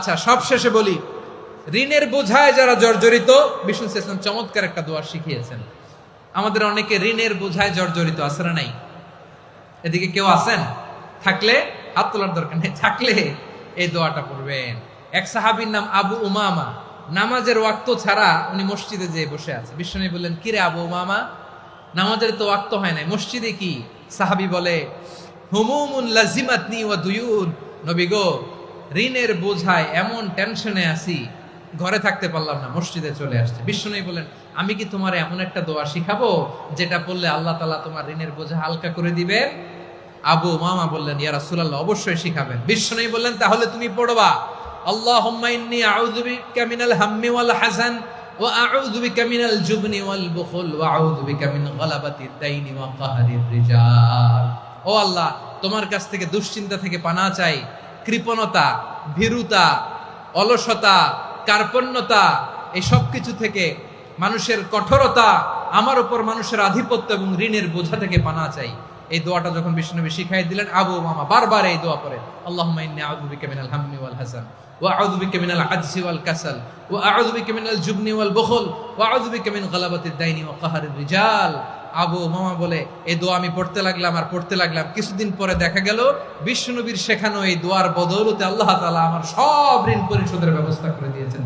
আচ্ছা, সব শেষে বলি, ঋণের বোঝায় যারা জর্জরিত, বিষ্ণু ইসলাম চমৎকার একটা দোয়া শিখিয়েছেন। আমাদের অনেকে ঋণের বোঝায় জর্জরিত, আছে না নাই? এদিকে কেউ আছেন? থাকলে হাত তোলার দরকার নেই, থাকলে এই দোয়াটা পড়বেন। এক সাহাবীর নাম আবু উমামা, নামাজের ওয়াক্ত ছাড়া উনি মসজিদে যেয়ে বসে আছে। বিষ্ণু বললেন, কিরে আবু উমামা, নামাজের তো ওয়াক্ত হয় নাই, মসজিদে কি? সাহাবী বলে, হুমুমুন লাজিমাতনি ওয়া দুয়ুন। নবী গো, ঋণের বোঝায় এমন টেনশনে আছি, ঘরে থাকতে পারলাম না, মসজিদে চলে আসছে। বিষ্ণু বলেন, আমি কি তোমার এমন একটা দোয়া শিখাবো যেটা পড়লে আল্লাহ তাআলা তোমার ঋণের বোঝা হালকা করে দিবেন? আবু উমামা বললেন, ইয়া রাসূলুল্লাহ, অবশ্যই শিখাবেন। বিষ্ণু বললেন, তাহলে তুমি পড়বা, আল্লাহুম্মা ইন্নী আউযু বিকা মিনাল হাম্মি ওয়াল হাযান ওয়া আউযু বিকা মিনাল জুবনি ওয়াল বুখল ওয়া আউযু বিকা মিন গালাবাতিদ দাইনি ওয়া কাহরির রিজাল। ও আল্লাহ, তোমার কাছ থেকে দুশ্চিন্তা থেকে পানাহ চাই, কৃপণতা, ভীরুতা, অলসতা, কার্পণ্যতা, এই সব কিছু থেকে, মানুষের কঠোরতা, আমার উপর মানুষের আধিপত্য এবং ঋণের বোঝা থেকে পানাহ চাই। এই দোয়াটা যখন বিষ্ণুনবী শিখাই দিলেন, আবু উমামা বারবার এই দোয়া পড়েন, আল্লাহুম্মা ইন্নী আউযু বিকা মিনাল হাম্মি ওয়াল হাযান ওয়া আউযু বিকা মিনাল আজজি ওয়াল কাসাল ওয়া আউযু বিকা মিনাল জুবনি ওয়াল বুখল ওয়া আউযু বিকা মিন গালাবাতিদ দাইনি ওয়া কাহরির রিজাল। আবু উমামা বলে, এই দোয়া আমি পড়তে লাগলাম। কিছুদিন পরে দেখা গেল বিষ্ণুনবীর শেখানো এই দোয়ার বদৌলতে আল্লাহ তাআলা আমার সব ঋণ পরিশোধের ব্যবস্থা করে দিয়েছেন।